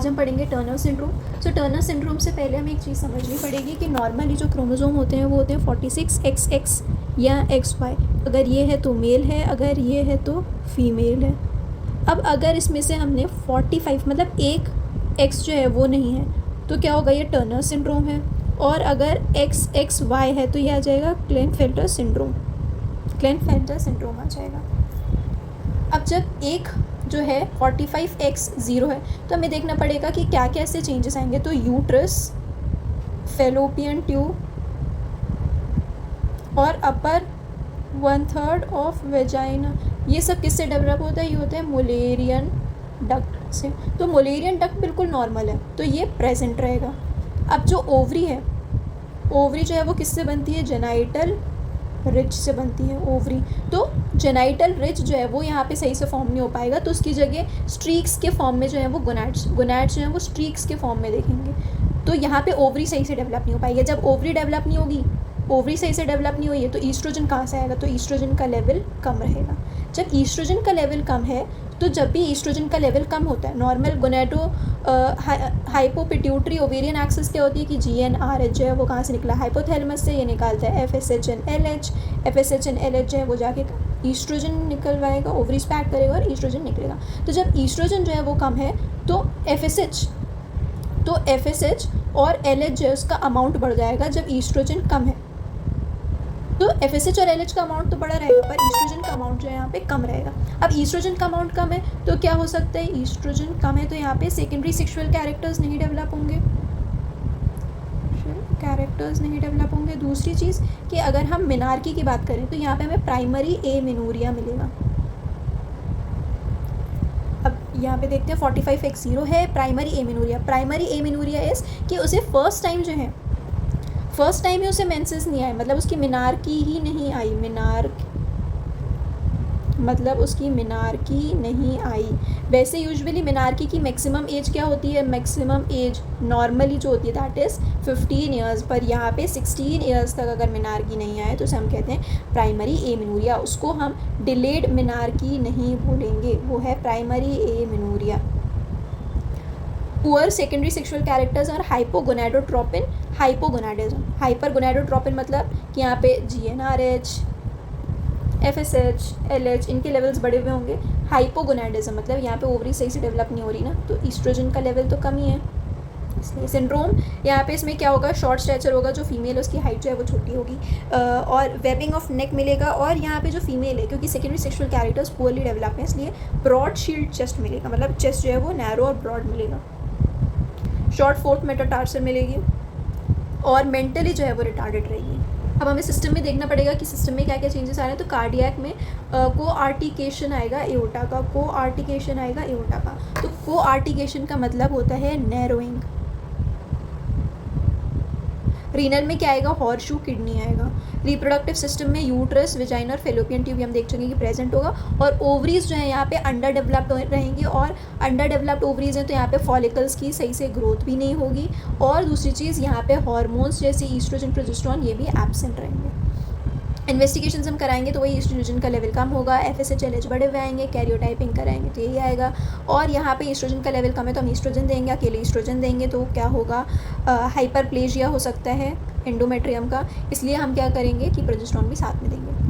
आज हम पढ़ेंगे टर्नर सिंड्रोम। सो टर्नर सिंड्रोम से पहले हमें एक चीज़ समझनी पड़ेगी कि नॉर्मली जो क्रोमोसोम होते हैं वो होते हैं 46XX या XY। अगर ये है तो मेल है, अगर ये है तो फीमेल है। अब अगर इसमें से हमने 45 मतलब एक X जो है वो नहीं है तो क्या होगा, ये टर्नर सिंड्रोम है। और अगर XXY है तो ये आ जाएगा क्लेनफेल्टर सिंड्रोम, क्लेनफेल्टर सिंड्रोम आ जाएगा। अब जब एक जो है 45X0 है तो हमें देखना पड़ेगा कि क्या क्या ऐसे चेंजेस आएंगे। तो यूट्रस, फेलोपियन ट्यूब और अपर 1/3 ऑफ वेजाइना, ये सब किससे डेवलप होता है, ये होता है मुलेरियन डक्ट से। तो मुलेरियन डक्ट बिल्कुल नॉर्मल है तो ये प्रेजेंट रहेगा। अब जो ओवरी है, ओवरी जो है वो किससे बनती है, जेनाइटल रिच से बनती है ओवरी। तो जेनाइटल रिच जो है वो यहाँ पे सही से फॉर्म नहीं हो पाएगा तो उसकी जगह स्ट्रीक्स के फॉर्म में जो है वो गोनैड्स जो है वो स्ट्रीक्स के फॉर्म में देखेंगे। तो यहाँ पे ओवरी सही से डेवलप नहीं हो पाएगी। जब ओवरी डेवलप नहीं होगी, ओवरी सही से डेवलप नहीं हुई है तो ईस्ट्रोजन कहाँ से आएगा, तो ईस्ट्रोजन का लेवल कम रहेगा। जब ईस्ट्रोजन का लेवल कम है तो जब भी ईस्ट्रोजन का लेवल कम होता है, नॉर्मल गोनेडो हाइपोपिट्यूटरी ओवेरियन एक्सिस क्या होती है कि GnRH जो है वो कहाँ से निकला, हाइपोथैलेमस से ये निकालता है FSH and LH जो है वो जाके ईस्ट्रोजन निकलवाएगा, ओवरीज पे एक्ट करेगा और ईस्ट्रोजन निकलेगा। तो जब ईस्ट्रोजन जो है वो कम है तो FSH और LH जो है उसका अमाउंट बढ़ जाएगा जब ईस्ट्रोजन कम है। तो FSH और LH का अमाउंट तो बड़ा रहेगा पर ईस्ट्रोजन का अमाउंट जो है यहाँ पे कम रहेगा। अब ईस्ट्रोजन का अमाउंट कम है तो क्या हो सकता है, ईस्ट्रोजन कम है तो यहाँ पे सेकेंडरी सेक्सुअल कैरेक्टर्स नहीं डेवलप होंगे। दूसरी चीज़ कि अगर हम मिनार्की की बात करें तो यहाँ पे हमें प्राइमरी एमेनोरिया मिलेगा। अब यहाँ पे देखते हैं 45X0 है प्राइमरी एमेनोरिया इज़ कि उसे फर्स्ट टाइम ही उसे मेंसेस नहीं आए, मतलब उसकी मिनार्की ही नहीं आई, उसकी मिनार्की नहीं आई। वैसे यूजुअली मिनार्की की मैक्सिमम एज क्या होती है, मैक्सिमम एज नॉर्मली जो होती है दैट इज़ 15 ईयर्स, पर यहाँ पे 16 ईयर्स तक अगर मिनार्की नहीं आए तो उसे हम कहते हैं प्राइमरी एमेनोरिया। उसको हम डिलेड मिनार्की नहीं बोलेंगे, वो है primary amenorrhoea. Poor secondary sexual characters और हाइपोगोनाडिज्म। हाइपरगोनाडोट्रोपिन मतलब कि यहाँ पे GnRH, FSH, LH इनके लेवल्स बढ़े हुए होंगे। हाइपोगोनाडिज्म मतलब यहाँ पे ओवरी सही से डेवलप नहीं हो रही ना, तो ईस्ट्रोजन का लेवल तो कम ही है। इसलिए सिंड्रोम यहाँ पे इसमें क्या होगा, शॉर्ट स्टैचर होगा, जो फीमेल है उसकी हाइट जो है वो छोटी होगी और वेबिंग ऑफ नेक मिलेगा। और यहाँ पे जो फीमेल है, क्योंकि secondary sexual characters poorly develop हैं इसलिए ब्रॉड शील्ड चेस्ट मिलेगा, मतलब चेस्ट जो है वो नैरो और ब्रॉड मिलेगा। शॉर्ट फोर्थ मेटाटार्सल मिलेगी और मेंटली जो है वो रिटार्डेड रहेगी। अब हमें सिस्टम में देखना पड़ेगा कि सिस्टम में क्या क्या चेंजेस आ रहे हैं। तो कार्डियक में कोआर्टिकेशन आएगा एओर्टा का, तो कोआर्टिकेशन का मतलब होता है नैरोइंग। रीनल में क्या आएगा, हॉर्शू किडनी आएगा। रिप्रोडक्टिव सिस्टम में यूट्रस, वेजाइना और फेलोपियन ट्यूब हम देख चुके कि प्रेजेंट होगा। और ओवरीज जो है यहाँ पे अंडर डेवलप्ड रहेंगी और अंडर डेवलप्ड ओवरीज हैं तो यहाँ पे फॉलिकल्स की सही से ग्रोथ भी नहीं होगी। और दूसरी चीज़ यहाँ पे हार्मोन्स जैसे ईस्ट्रोजन, प्रोजेस्टेरोन ये भी एब्सेंट रहेंगे। इन्वेस्टिगेशन हम कराएंगे तो वही ईस्ट्रोजन का लेवल कम होगा, FSH LH बढ़े हुए आएंगे, कैरियोटाइपिंग कराएंगे तो यही आएगा। और यहाँ पे ईस्ट्रोजन का लेवल कम है तो हम ईस्ट्रोजन देंगे, अकेले ईस्ट्रोजन देंगे तो क्या होगा, हाइपरप्लेजिया हो सकता है एंडोमेट्रियम का, इसलिए हम क्या करेंगे कि प्रोजेस्टेरोन भी साथ में देंगे।